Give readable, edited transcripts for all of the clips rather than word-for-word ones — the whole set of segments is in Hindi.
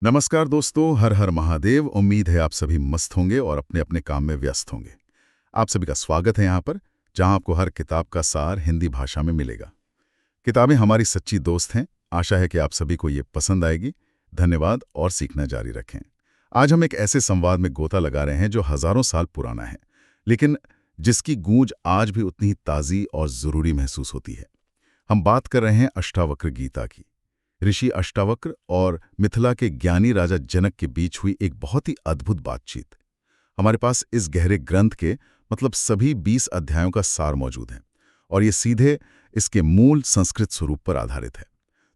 नमस्कार दोस्तों, हर हर महादेव। उम्मीद है आप सभी मस्त होंगे और अपने अपने काम में व्यस्त होंगे। आप सभी का स्वागत है यहाँ पर, जहाँ आपको हर किताब का सार हिंदी भाषा में मिलेगा। किताबें हमारी सच्ची दोस्त हैं। आशा है कि आप सभी को ये पसंद आएगी। धन्यवाद और सीखना जारी रखें। आज हम एक ऐसे संवाद में गोता लगा रहे हैं जो हजारों साल पुराना है, लेकिन जिसकी गूंज आज भी उतनी ही ताज़ी और ज़रूरी महसूस होती है। हम बात कर रहे हैं अष्टावक्र गीता की। ऋषि अष्टावक्र और मिथिला के ज्ञानी राजा जनक के बीच हुई एक बहुत ही अद्भुत बातचीत। हमारे पास इस गहरे ग्रंथ के सभी 20 अध्यायों का सार मौजूद है और ये सीधे इसके मूल संस्कृत स्वरूप पर आधारित है।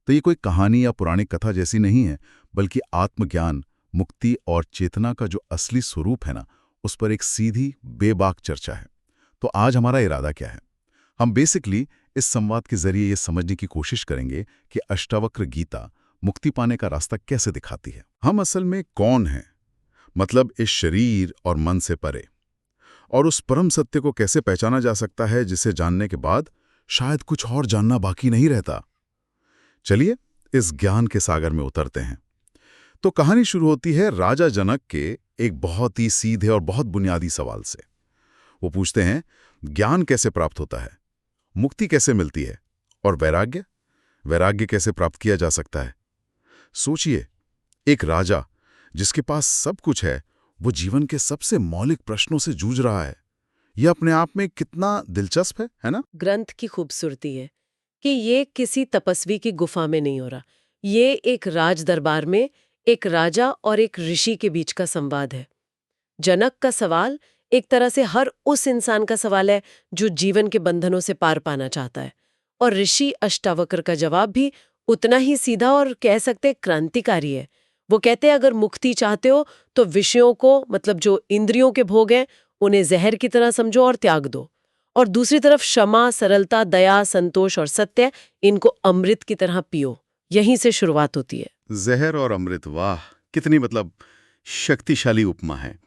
तो ये कोई कहानी या पुरानी कथा जैसी नहीं है, बल्कि आत्मज्ञान, मुक्ति और चेतना का जो असली स्वरूप है ना, उस पर एक सीधी बेबाक चर्चा है। तो आज हमारा इरादा क्या है? हम बेसिकली इस संवाद के जरिए ये समझने की कोशिश करेंगे कि अष्टावक्र गीता मुक्ति पाने का रास्ता कैसे दिखाती है। हम असल में कौन हैं, मतलब इस शरीर और मन से परे, और उस परम सत्य को कैसे पहचाना जा सकता है जिसे जानने के बाद शायद कुछ और जानना बाकी नहीं रहता। चलिए इस ज्ञान के सागर में उतरते हैं। तो कहानी शुरू होती है राजा जनक के एक बहुत ही सीधे और बहुत बुनियादी सवाल से। वो पूछते हैं, ज्ञान कैसे प्राप्त होता है, मुक्ति कैसे मिलती है, और वैराग्य वैराग्य कैसे प्राप्त किया जा सकता है। सोचिए, एक राजा जिसके पास सब कुछ है, वो जीवन के सबसे मौलिक प्रश्नों से जूझ रहा है। यह अपने आप में कितना दिलचस्प है ना? ग्रंथ की खूबसूरती है कि ये किसी तपस्वी की गुफा में नहीं हो रहा। ये एक राज दरबार में एक राजा और एक ऋषि के बीच का संवाद है। जनक का सवाल एक तरह से हर उस इंसान का सवाल है जो जीवन के बंधनों से पार पाना चाहता है, और ऋषि अष्टावक्र का जवाब भी उतना ही सीधा और कह सकते क्रांतिकारी है। वो कहते हैं, अगर मुक्ति चाहते हो तो विषयों को, मतलब जो इंद्रियों के भोग हैं, उन्हें जहर की तरह समझो और त्याग दो, और दूसरी तरफ क्षमा, सरलता, दया, संतोष और सत्य, इनको अमृत की तरह पियो। यहीं से शुरुआत होती है। जहर और अमृत, वाह कितनी शक्तिशाली उपमा है।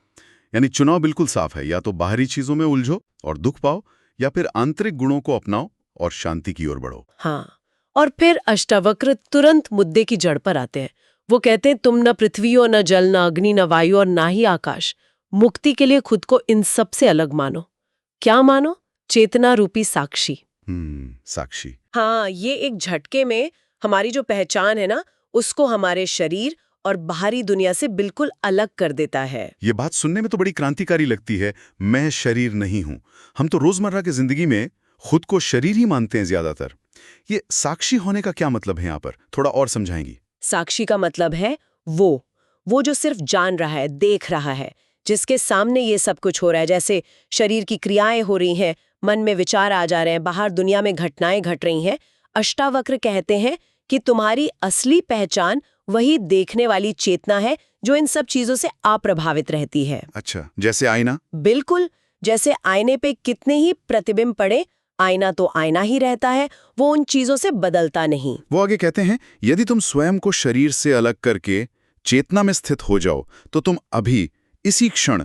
यानी चुनाव बिल्कुल साफ है, या तो बाहरी चीजों में उलझो और दुख पाओ, या फिर आंतरिक गुणों को अपनाओ और शांति की ओर बढ़ो। हाँ, और फिर अष्टावक्र तुरंत मुद्दे की जड़ पर आते हैं। वो कहते हैं, तुम न पृथ्वी हो, न जल, न अग्नि, न वायु और ना ही आकाश। मुक्ति के लिए खुद को इन सब से अलग मानो। क्या मानो? चेतना रूपी साक्षी। साक्षी। हाँ, ये एक झटके में हमारी जो पहचान है ना, उसको हमारे शरीर और बाहरी दुनिया से बिल्कुल अलग कर देता है। ये बात सुनने में तो बड़ी क्रांतिकारी लगती है। मैं शरीर नहीं हूं। हम तो रोजमर्रा की जिंदगी में खुद को शरीर ही मानते हैं ज्यादातर। ये साक्षी होने का क्या मतलब है यहाँ पर? थोड़ा और समझाएंगी? साक्षी का मतलब है वो जो सिर्फ जान रहा है, देख रहा है, जिसके सामने ये सब कुछ हो रहा है। जैसे शरीर की क्रियाएं हो रही हैं, मन में विचार आ जा रहे हैं, बाहर दुनिया में घटनाएं घट रही हैं। अष्टावक्र कहते हैं कि तुम्हारी असली पहचान वही देखने वाली चेतना है जो इन सब चीजों से अप्रभावित रहती है। अच्छा, जैसे आईना? बिल्कुल, जैसे आईने पे कितने ही प्रतिबिंब पड़े, आईना तो आईना ही रहता है, वो उन चीजों से बदलता नहीं। वो आगे कहते हैं, यदि तुम स्वयं को शरीर से अलग करके चेतना में स्थित हो जाओ, तो तुम अभी इसी क्षण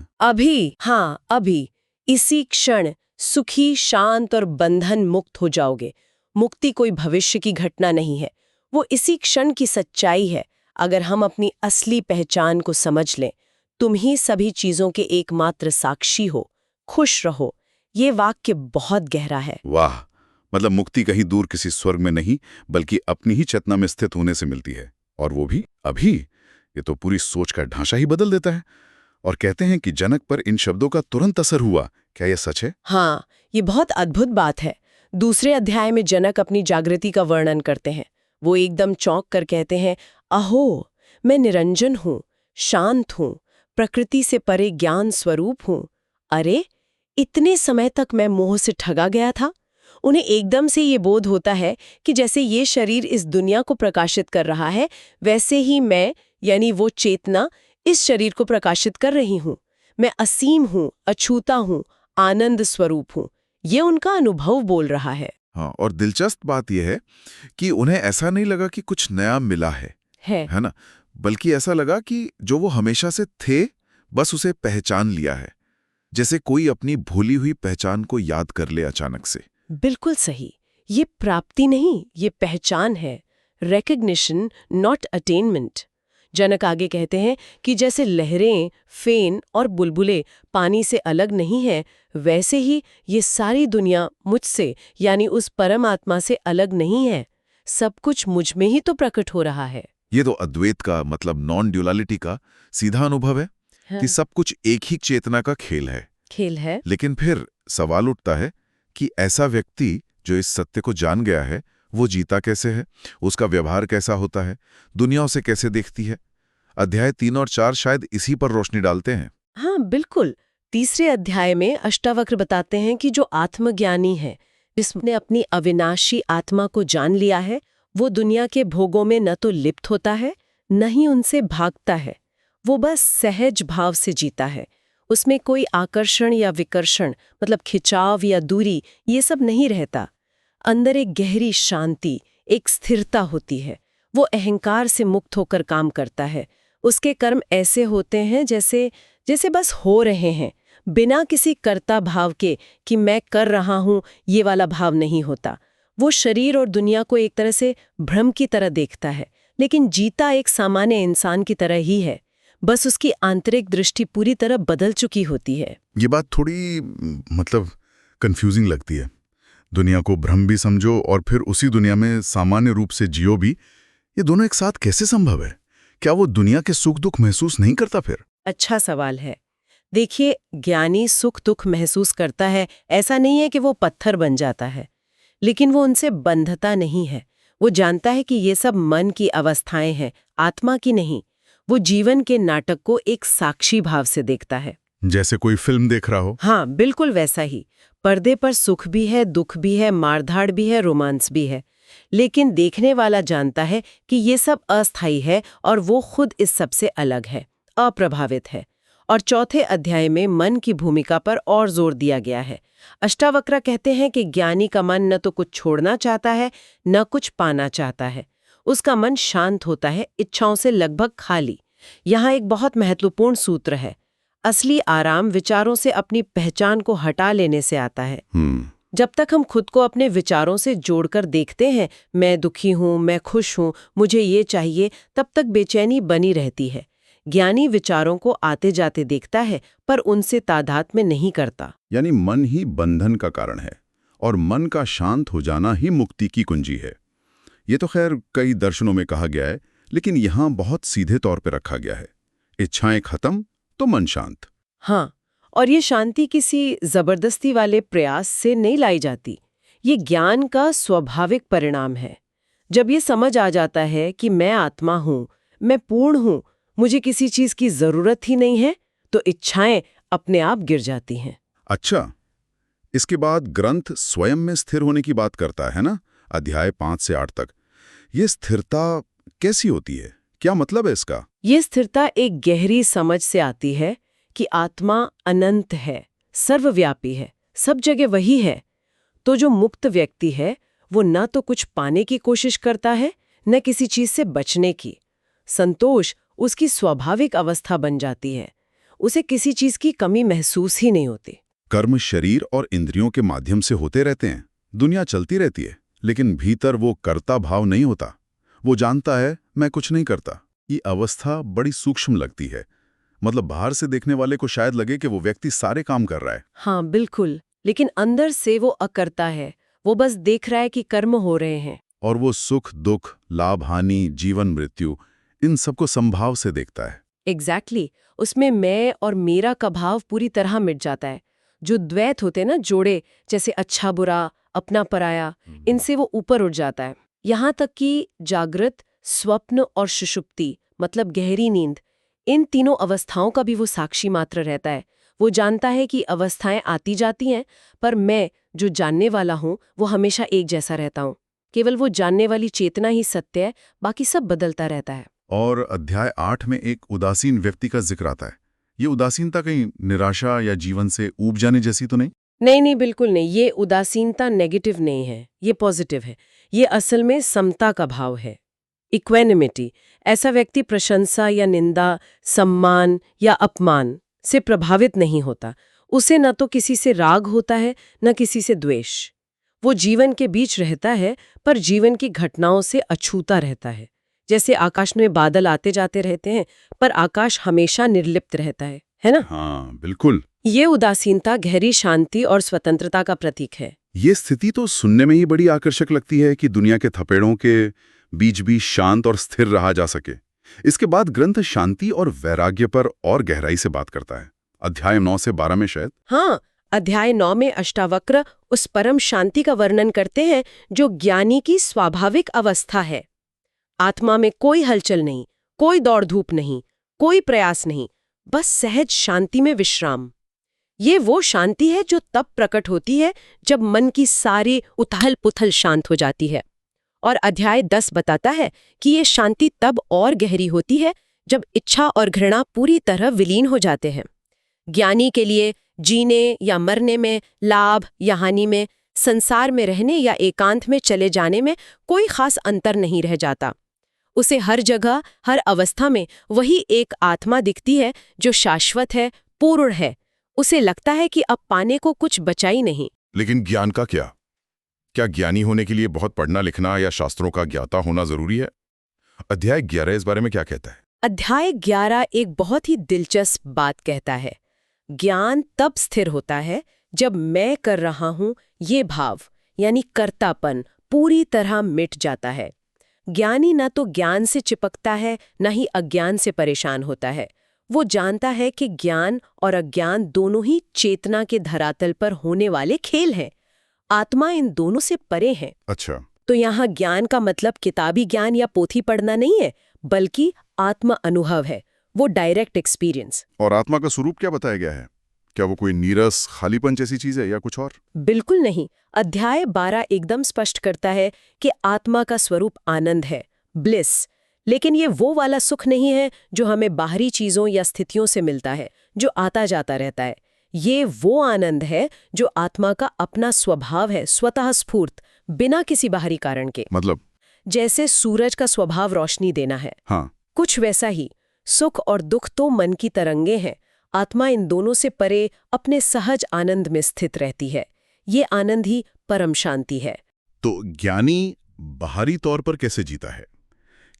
इसी क्षण सुखी, शांत और बंधन मुक्त हो जाओगे। मुक्ति कोई भविष्य की घटना नहीं है, वो इसी क्षण की सच्चाई है। अगर हम अपनी असली पहचान को समझ लें, तुम ही सभी चीजों के एकमात्र साक्षी हो। खुश रहो। ये वाक्य बहुत गहरा है। वाह, मतलब मुक्ति कहीं दूर किसी स्वर्ग में नहीं, बल्कि अपनी ही चेतना में स्थित होने से मिलती है, और वो भी अभी। ये तो पूरी सोच का ढांचा ही बदल देता है। और कहते हैं कि जनक पर इन शब्दों का तुरंत असर हुआ। क्या यह सच है? हाँ, ये बहुत अद्भुत बात है। दूसरे अध्याय में जनक अपनी जागृति का वर्णन करते हैं। वो एकदम चौंक कर कहते हैं, अहो, मैं निरंजन हूँ, शांत हूँ, प्रकृति से परे ज्ञान स्वरूप हूँ। अरे, इतने समय तक मैं मोह से ठगा गया था। उन्हें एकदम से ये बोध होता है कि जैसे ये शरीर इस दुनिया को प्रकाशित कर रहा है, वैसे ही मैं, यानी वो चेतना, इस शरीर को प्रकाशित कर रही हूँ। मैं असीम हूँ, अछूता हूँ, आनंद स्वरूप हूँ। ये उनका अनुभव बोल रहा है। हाँ, और दिलचस्प बात यह है कि उन्हें ऐसा नहीं लगा कि कुछ नया मिला है ना? बल्कि ऐसा लगा कि जो वो हमेशा से थे, बस उसे पहचान लिया है। जैसे कोई अपनी भूली हुई पहचान को याद कर ले अचानक से। बिल्कुल सही। ये प्राप्ति नहीं, ये पहचान है। Recognition, not attainment. जनक आगे कहते हैं कि जैसे लहरें, फेन और बुलबुले पानी से अलग नहीं है, वैसे ही ये सारी दुनिया मुझसे यानी उस परमात्मा से अलग नहीं है। सब कुछ मुझ में ही तो प्रकट हो रहा है। ये तो अद्वैत का मतलब नॉन ड्यूअलिटी का सीधा अनुभव है हाँ, कि सब कुछ एक ही चेतना का खेल है। खेल है। लेकिन फिर सवाल उठता है कि ऐसा व्यक्ति जो इस सत्य को जान गया है, वो जीता कैसे है, उसका व्यवहार कैसा होता है, दुनिया उसे कैसे देखती है। अध्याय 3 और 4 शायद इसी पर रोशनी डालते हैं। हाँ, बिल्कुल। तीसरे अध्याय में अष्टावक्र बताते हैं कि जो आत्मज्ञानी है, जिसने अपनी अविनाशी आत्मा को जान लिया है, वो दुनिया के भोगों में न तो लिप्त होता है, न ही उनसे भागता है। वो बस सहज भाव से जीता है। उसमें कोई आकर्षण या विकर्षण मतलब खिंचाव या दूरी ये सब नहीं रहता। अंदर एक गहरी शांति, एक स्थिरता होती है। वो अहंकार से मुक्त होकर काम करता है। उसके कर्म ऐसे होते हैं जैसे बस हो रहे हैं, बिना किसी कर्ता भाव के कि मैं कर रहा हूं, ये वाला भाव नहीं होता। वो शरीर और दुनिया को एक तरह से भ्रम की तरह देखता है, लेकिन जीता एक सामान्य इंसान की तरह ही है। बस उसकी आंतरिक दृष्टि पूरी तरह बदल चुकी होती है। ये बात थोड़ी मतलब कंफ्यूजिंग लगती है। दुनिया को भ्रम भी समझो और फिर उसी दुनिया में सामान्य रूप से जियो भी। ये दोनों एक साथ कैसे संभव है? क्या वो दुनिया के सुख दुख महसूस नहीं करता फिर? अच्छा सवाल है। देखिए, ज्ञानी सुख दुख महसूस करता है, ऐसा नहीं है कि वो पत्थर बन जाता है, लेकिन वो उनसे बंधता नहीं है। वो जानता है कि ये सब मन की अवस्थाएं हैं, आत्मा की नहीं। वो जीवन के नाटक को एक साक्षी भाव से देखता है। जैसे कोई फिल्म देख रहा हो। हाँ, बिल्कुल वैसा ही। पर्दे पर सुख भी है, दुख भी है, मारधाड़ भी है, रोमांस भी है, लेकिन देखने वाला जानता है कि ये सब अस्थायी है और वो खुद इस सब से अलग है, अप्रभावित है। और चौथे अध्याय में मन की भूमिका पर और जोर दिया गया है। अष्टावक्र कहते हैं कि ज्ञानी का मन न तो कुछ छोड़ना चाहता है, न कुछ पाना चाहता है। उसका मन शांत होता है, इच्छाओं से लगभग खाली। यहाँ एक बहुत महत्वपूर्ण सूत्र है। असली आराम विचारों से अपनी पहचान को हटा लेने से आता है। जब तक हम खुद को अपने विचारों से जोड़कर देखते हैं, मैं दुखी हूँ, मैं खुश हूँ, मुझे ये चाहिए, तब तक बेचैनी बनी रहती है। ज्ञानी विचारों को आते जाते देखता है, पर उनसे तादात्म्य नहीं करता। यानी मन ही बंधन का कारण है और मन का शांत हो जाना ही मुक्ति की कुंजी है। ये तो खैर कई दर्शनों में कहा गया है, लेकिन यहाँ बहुत सीधे तौर पर रखा गया है। इच्छाएं खत्म तो मन शांत। हाँ, और ये शांति किसी जबरदस्ती वाले प्रयास से नहीं लाई जाती। ये ज्ञान का स्वाभाविक परिणाम है। जब ये समझ आ जाता है कि मैं आत्मा हूँ, मैं पूर्ण हूँ, मुझे किसी चीज की जरूरत ही नहीं है, तो इच्छाएं अपने आप गिर जाती हैं। अच्छा, इसके बाद ग्रंथ स्वयं में स्थिर होने की बात करता है ना, अध्याय 5 से 8 तक। ये स्थिरता कैसी होती है? क्या मतलब है इसका? ये स्थिरता एक गहरी समझ से आती है कि आत्मा अनंत है, सर्वव्यापी है, सब जगह वही है। तो जो मुक्त व्यक्ति है, वो न तो कुछ पाने की कोशिश करता है, न किसी चीज से बचने की। संतोष उसकी स्वाभाविक अवस्था बन जाती है। उसे किसी चीज की कमी महसूस ही नहीं होती। कर्म शरीर और इंद्रियों के माध्यम से होते रहते हैं, दुनिया चलती रहती है, लेकिन भीतर वो कर्ता भाव नहीं होता। वो जानता है मैं कुछ नहीं करता। ये अवस्था बड़ी सूक्ष्म लगती है। मतलब बाहर से देखने वाले को शायद लगे कि वो व्यक्ति सारे काम कर रहा है। हाँ, बिल्कुल, लेकिन अंदर से वो अकर्ता है। वो बस देख रहा है कि कर्म हो रहे हैं। और वो सुख दुख, लाभ हानि, जीवन मृत्यु, इन सबको संभाव से देखता है। एग्जैक्टली, उसमें मैं और मेरा का भाव पूरी तरह मिट जाता है। जो द्वैत होते ना, जोड़े जैसे अच्छा बुरा, अपना पराया, इनसे वो ऊपर उठ जाता है। यहाँ तक कि जागृत, स्वप्न और सुषुप्ति मतलब गहरी नींद, इन तीनों अवस्थाओं का भी वो साक्षी मात्र रहता है। वो जानता है कि अवस्थाएं आती जाती हैं, पर मैं जो जानने वाला हूँ वो हमेशा एक जैसा रहता हूँ। केवल वो जानने वाली चेतना ही सत्य है, बाकी सब बदलता रहता है। और अध्याय 8 में एक उदासीन व्यक्ति का जिक्र आता है। ये उदासीनता कहीं निराशा या जीवन से ऊब जाने जैसी तो नहीं? नहीं, बिल्कुल नहीं। ये उदासीनता नेगेटिव नहीं है, ये पॉजिटिव है। ये असल में समता का भाव है, इक्वेनिमिटी। ऐसा व्यक्ति प्रशंसा या निंदा, सम्मान या अपमान से प्रभावित नहीं होता। उसे न तो किसी से राग होता है, न किसी से द्वेष। वो जीवन के बीच रहता है, पर जीवन की घटनाओं से अछूता रहता है। जैसे आकाश में बादल आते जाते रहते हैं पर आकाश हमेशा निर्लिप्त रहता है ना? हाँ, बिल्कुल। ये उदासीनता गहरी शांति और स्वतंत्रता का प्रतीक है। ये स्थिति तो सुनने में ही बड़ी आकर्षक लगती है कि दुनिया के थपेड़ों के बीच भी शांत और स्थिर रहा जा सके। इसके बाद ग्रंथ शांति और वैराग्य पर और गहराई से बात करता है, अध्याय 9 से 12 में शायद। हाँ, अध्याय 9 में अष्टावक्र उस परम शांति का वर्णन करते हैं जो ज्ञानी की स्वाभाविक अवस्था है। आत्मा में कोई हलचल नहीं, कोई दौड़ धूप नहीं, कोई प्रयास नहीं, बस सहज शांति में विश्राम। ये वो शांति है जो तब प्रकट होती है जब मन की सारी उथल पुथल शांत हो जाती है। और अध्याय 10 बताता है कि ये शांति तब और गहरी होती है जब इच्छा और घृणा पूरी तरह विलीन हो जाते हैं। ज्ञानी के लिए जीने या मरने में, लाभ या हानि में, संसार में रहने या एकांत में चले जाने में कोई खास अंतर नहीं रह जाता। उसे हर जगह, हर अवस्था में वही एक आत्मा दिखती है जो शाश्वत है, पूर्ण है। उसे लगता है कि अब पाने को कुछ बचा ही नहीं। लेकिन ज्ञान का क्या? क्या ज्ञानी होने के लिए बहुत पढ़ना लिखना या शास्त्रों का ज्ञाता होना जरूरी है? अध्याय 11 इस बारे में क्या कहता है? अध्याय 11 एक बहुत ही दिलचस्प बात कहता है। ज्ञान तब स्थिर होता है जब मैं कर रहा हूं ये भाव यानी कर्तापन पूरी तरह मिट जाता है। ज्ञानी न तो ज्ञान से चिपकता है, न ही अज्ञान से परेशान होता है। वो जानता है कि ज्ञान और अज्ञान दोनों ही चेतना के धरातल पर होने वाले खेल हैं। आत्मा इन दोनों से परे है। अच्छा, तो यहाँ ज्ञान का मतलब किताबी ज्ञान या पोथी पढ़ना नहीं है, बल्कि आत्म अनुभव है, वो डायरेक्ट एक्सपीरियंस। और आत्मा का स्वरूप क्या बताया गया है? क्या वो कोई नीरस खालीपन जैसी चीज है या कुछ और? बिल्कुल नहीं। अध्याय 12 एकदम स्पष्ट करता है कि आत्मा का स्वरूप आनंद है, ब्लिस। लेकिन ये वो वाला सुख नहीं है जो हमें बाहरी चीजों या स्थितियों से मिलता है, जो आता जाता रहता है। ये वो आनंद है जो आत्मा का अपना स्वभाव है, स्वतः स्फूर्त, बिना किसी बाहरी कारण के। मतलब? जैसे सूरज का स्वभाव रोशनी देना है, हाँ, कुछ वैसा ही सुख और दुख तो मन की तरंगे हैं। आत्मा इन दोनों से परे अपने सहज आनंद में स्थित रहती है। ये आनंद ही परम शांति है। तो ज्ञानी बाहरी तौर पर कैसे जीता है?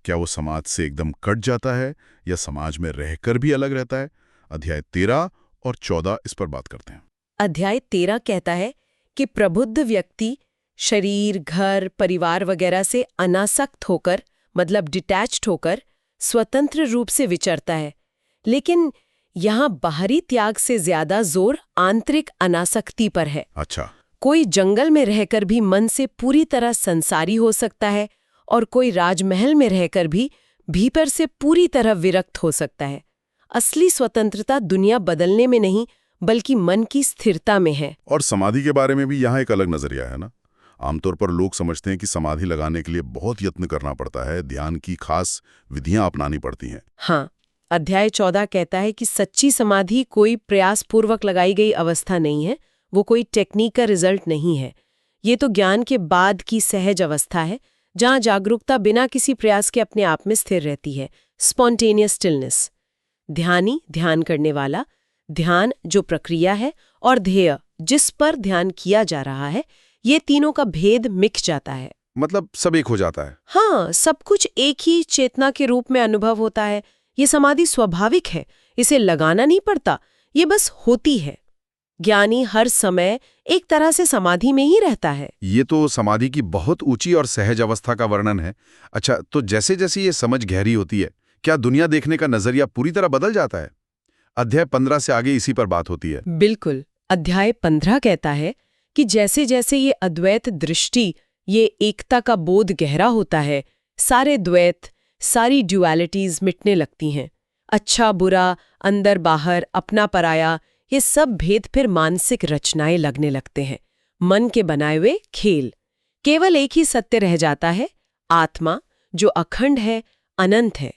क्या वो समाज से एकदम कट जाता है या समाज में रहकर भी अलग रहता है? अध्याय 13 और 14 इस पर बात करते हैं। अध्याय 13 कहता है कि प्रबुद्ध व्यक्ति शरीर, घर, परिवार वगैरह से अनासक्त होकर, मतलब डिटैच्ड होकर, स्वतंत्र रूप से विचरता है। लेकिन यहाँ बाहरी त्याग से ज्यादा जोर आंतरिक अनासक्ति पर है। अच्छा, कोई जंगल में रहकर भी मन से पूरी तरह संसारी हो सकता है और कोई राजमहल में रहकर भी भीतर से पूरी तरह विरक्त हो सकता है। असली स्वतंत्रता दुनिया बदलने में नहीं, बल्कि मन की स्थिरता में है। और समाधि के बारे में भी यहाँ एक अलग नजरिया है ना। आमतौर पर लोग समझते हैं कि समाधि लगाने के लिए बहुत यत्न करना पड़ता है, ध्यान की खास विधियां अपनानी पड़ती हैं। हाँ, अध्याय 14 कहता है कि सच्ची समाधि कोई प्रयासपूर्वक लगाई गई अवस्था नहीं है, वो कोई टेक्निक का रिजल्ट नहीं है। ये तो ज्ञान के बाद की सहज अवस्था है, जहाँ जागरूकता बिना किसी प्रयास के अपने आप में स्थिर रहती है, स्पॉन्टेनियस स्टिलनेस। ध्यानी, ध्यान करने वाला, ध्यान जो प्रक्रिया है, और ध्येय जिस पर ध्यान किया जा रहा है, ये तीनों का भेद मिट जाता है। मतलब सब एक हो जाता है। हाँ, सब कुछ एक ही चेतना के रूप में अनुभव होता है। ये समाधि स्वाभाविक है, इसे लगाना नहीं पड़ता, ये बस होती है। ज्ञानी हर समय एक तरह से समाधि में ही रहता है। ये तो समाधि की बहुत ऊंची और सहज अवस्था का वर्णन है। अच्छा, तो जैसे जैसे ये समझ गहरी होती है, क्या दुनिया देखने का नजरिया पूरी तरह बदल जाता है? अध्याय 15 से आगे इसी पर बात होती है। बिल्कुल। अध्याय 15 कहता है कि जैसे जैसे ये अद्वैत दृष्टि, ये एकता का बोध गहरा होता है, सारे द्वैत, सारी ड्युअलिटीज मिटने लगती हैं। अच्छा बुरा, अंदर बाहर, अपना पराया, ये सब भेद फिर मानसिक रचनाएं लगने लगते हैं, मन के बनाए हुए खेल। केवल एक ही सत्य रह जाता है, आत्मा जो अखंड है, अनंत है।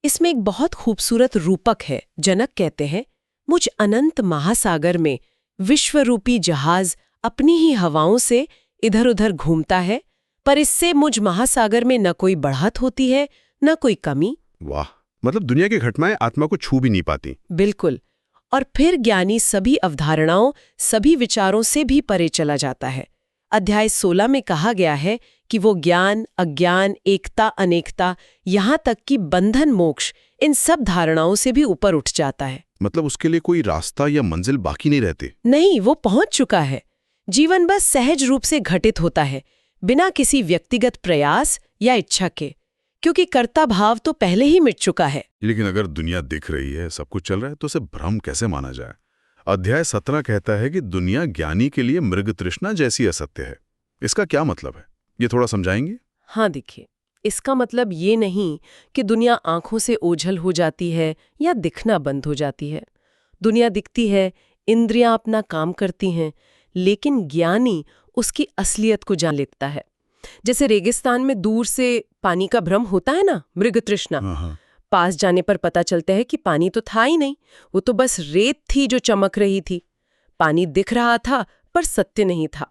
इसमें एक बहुत खूबसूरत रूपक है। जनक कहते हैं, मुझ अनंत महासागर में विश्वरूपी जहाज अपनी ही हवाओं से इधर उधर घूमता है, पर इससे मुझ महासागर में न कोई बढ़त होती है, न कोई कमी। वाह, मतलब दुनिया की घटनाएं आत्मा को छू भी नहीं पाती। बिल्कुल। और फिर ज्ञानी सभी अवधारणाओं, सभी विचारों से भी परे चला जाता है। अध्याय 16 में कहा गया है कि वो ज्ञान, अज्ञान, एकता, अनेकता, यहाँ तक कि बंधन, मोक्ष, इन सब धारणाओं से भी ऊपर उठ जाता है। मतलब उसके लिए कोई रास्ता या मंजिल बाकी नहीं रहती। नहीं, वो पहुंच चुका है। जीवन बस सहज रूप से घटित होता है, बिना किसी व्यक्तिगत प्रयास या इच्छा के, क्योंकि कर्ता भाव तो पहले ही मिट चुका है। लेकिन अगर दुनिया दिख रही है, सब कुछ चल रहा है, तो उसे भ्रम कैसे माना जाए? अध्याय 17 कहता है कि दुनिया ज्ञानी के लिए मृग तृष्णा जैसी असत्य है। इसका क्या मतलब है, ये थोड़ा समझाएंगे? हाँ, देखिए, इसका मतलब ये नहीं कि दुनिया आंखों से ओझल हो जाती है या दिखना बंद हो जाती है। दुनिया दिखती है, इंद्रियां अपना काम करती हैं, लेकिन ज्ञानी उसकी असलियत को जान लेता है। जैसे रेगिस्तान में दूर से पानी का भ्रम होता है ना, मृग तृष्णा। पास जाने पर पता चलता है कि पानी तो था ही नहीं, वो तो बस रेत थी जो चमक रही थी। पानी दिख रहा था पर सत्य नहीं था।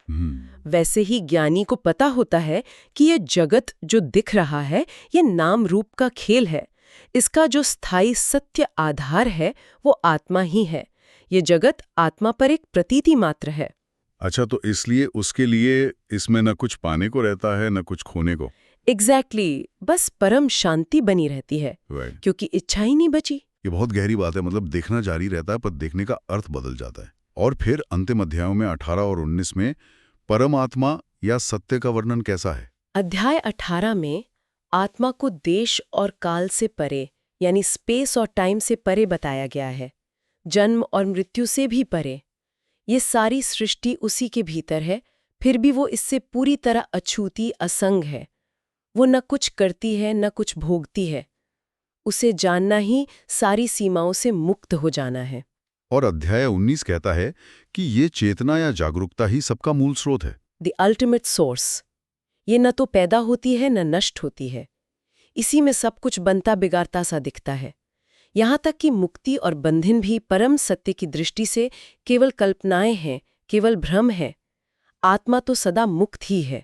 वैसे ही ज्ञानी को पता होता है कि ये जगत जो दिख रहा है, ये नाम रूप का खेल है। इसका जो स्थायी सत्य आधार है वो आत्मा ही है। ये जगत आत्मा पर एक प्रतीति मात्र है। अच्छा, तो इसलिए उसके लिए इसमें न कुछ पाने को रहता है न कुछ खोने को। एग्जैक्टली, बस परम शांति बनी रहती है, क्योंकि इच्छा ही नहीं बची। ये बहुत गहरी बात है। मतलब देखना जारी रहता है पर देखने का अर्थ बदल जाता है। और फिर अंतिम अध्यायों में 18 और 19 में परमात्मा या सत्य का वर्णन कैसा है? अध्याय 18 में आत्मा को देश और काल से परे, यानी स्पेस और टाइम से परे बताया गया है, जन्म और मृत्यु से भी परे। ये सारी सृष्टि उसी के भीतर है, फिर भी वो इससे पूरी तरह अछूती, असंग है। वो न कुछ करती है न कुछ भोगती है। उसे जानना ही सारी सीमाओं से मुक्त हो जाना है। और अध्याय 19 कहता है कि ये चेतना या जागरूकता ही सबका मूल स्रोत है। The ultimate source. ये न तो पैदा होती है न नष्ट होती है। इसी में सब कुछ बनता बिगाड़ता सा दिखता है। यहाँ तक कि मुक्ति और बंधन भी परम सत्य की दृष्टि से केवल कल्पनाएं हैं, केवल भ्रम है। आत्मा तो सदा मुक्त ही है,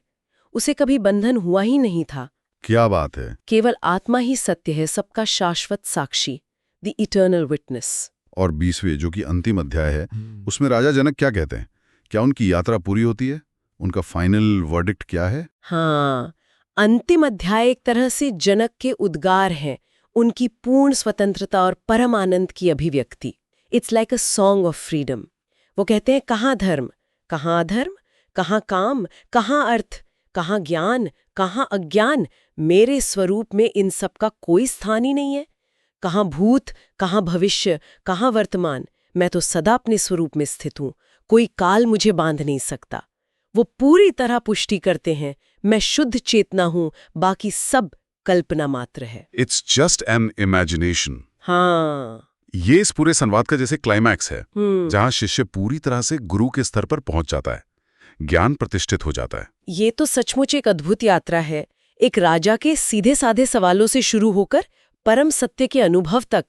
उसे कभी बंधन हुआ ही नहीं था। क्या बात है! केवल आत्मा ही सत्य है, सबका शाश्वत साक्षी, द इटर्नल विटनेस। और 20वें जो कि अंतिम अध्याय है, उसमें राजा जनक क्या कहते हैं? क्या उनकी यात्रा पूरी होती है? उनका फाइनल वर्डिक्ट क्या है? हाँ, अंतिम अध्याय एक तरह से जनक के उद्गार हैं, उनकी पूर्ण स्वतंत्रता और परम आनंद की अभिव्यक्ति। It's like a song of freedom. वो कहते हैं, कहाँ धर्म, कहाँ अधर्म, कहाँ काम, कहाँ अर्थ, कहाँ ज्ञान, कहाँ अज्ञान, मेरे स्वरूप में इन सब का कोई स्थान ही नहीं है। कहाँ भूत, कहाँ भविष्य, कहाँ वर्तमान, मैं तो सदा अपने स्वरूप में स्थित हूँ, कोई काल मुझे बांध नहीं सकता। वो पूरी तरह पुष्टि करते हैं, मैं शुद्ध चेतना हूँ, बाकी सब कल्पना मात्र है। It's just an imagination. हाँ, ये इस पूरे संवाद का जैसे क्लाइमैक्स है, जहां शिष्य पूरी तरह से गुरु के स्तर पर पहुंच जाता है, ज्ञान प्रतिष्ठित हो जाता है। ये तो सचमुच एक अद्भुत यात्रा है। एक राजा के सीधे साधे सवालों से शुरू होकर परम सत्य के अनुभव तक।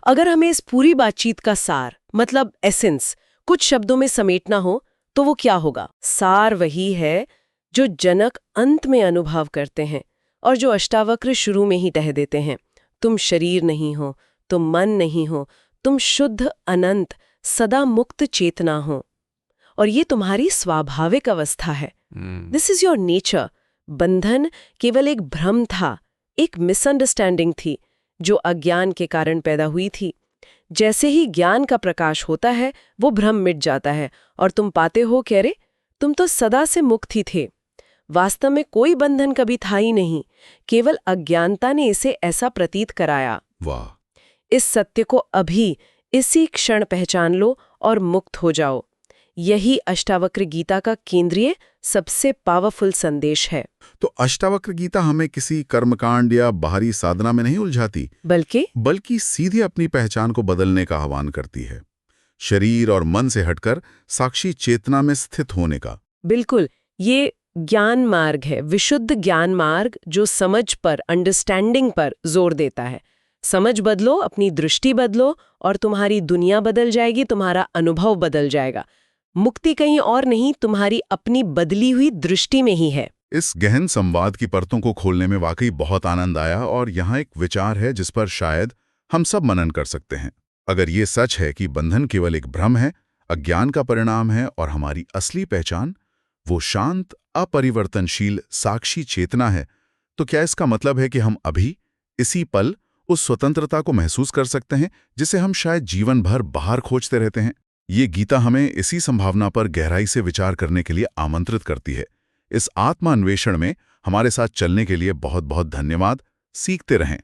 अगर हमें इस पूरी बातचीत का सार, मतलब एसेंस, कुछ शब्दों में समेटना हो तो वो क्या होगा? सार वही है जो जनक अंत में अनुभव करते हैं और जो अष्टावक्र शुरू में ही कह देते हैं। तुम शरीर नहीं हो, तुम मन नहीं हो, तुम शुद्ध अनंत सदा मुक्त चेतना हो, और ये तुम्हारी स्वाभाविक अवस्था है। This is your nature. बंधन केवल एक भ्रम था, एक मिसअंडरस्टैंडिंग थी जो अज्ञान के कारण पैदा हुई थी। जैसे ही ज्ञान का प्रकाश होता है, वो भ्रम मिट जाता है और तुम पाते हो कि अरे, तुम तो सदा से मुक्त ही थे। वास्तव में कोई बंधन कभी था ही नहीं, केवल अज्ञानता ने इसे ऐसा प्रतीत कराया। वाह! इस सत्य को अभी इसी क्षण पहचान लो और मुक्त हो जाओ। यही अष्टावक्र गीता का केंद्रीय सबसे पावरफुल संदेश है। तो अष्टावक्र गीता हमें किसी कर्मकांड या बाहरी साधना में नहीं उलझाती, बल्कि सीधे अपनी पहचान को बदलने का आह्वान करती है, शरीर और मन से हटकर साक्षी चेतना में स्थित होने का। बिल्कुल, ये ज्ञान मार्ग है, विशुद्ध ज्ञान मार्ग, जो समझ पर, अंडरस्टैंडिंग पर जोर देता है। समझ बदलो, अपनी दृष्टि बदलो और तुम्हारी दुनिया बदल जाएगी, तुम्हारा अनुभव बदल जाएगा। मुक्ति कहीं और नहीं, तुम्हारी अपनी बदली हुई दृष्टि में ही है। इस गहन संवाद की परतों को खोलने में वाकई बहुत आनंद आया, और यहाँ एक विचार है जिस पर शायद हम सब मनन कर सकते हैं। अगर ये सच है कि बंधन केवल एक भ्रम है, अज्ञान का परिणाम है, और हमारी असली पहचान वो शांत, अपरिवर्तनशील साक्षी चेतना है, तो क्या इसका मतलब है कि हम अभी, इसी पल, उस स्वतंत्रता को महसूस कर सकते हैं जिसे हम शायद जीवन भर बाहर खोजते रहते हैं? ये गीता हमें इसी संभावना पर गहराई से विचार करने के लिए आमंत्रित करती है। इस आत्मा अन्वेषण में हमारे साथ चलने के लिए बहुत बहुत धन्यवाद। सीखते रहें।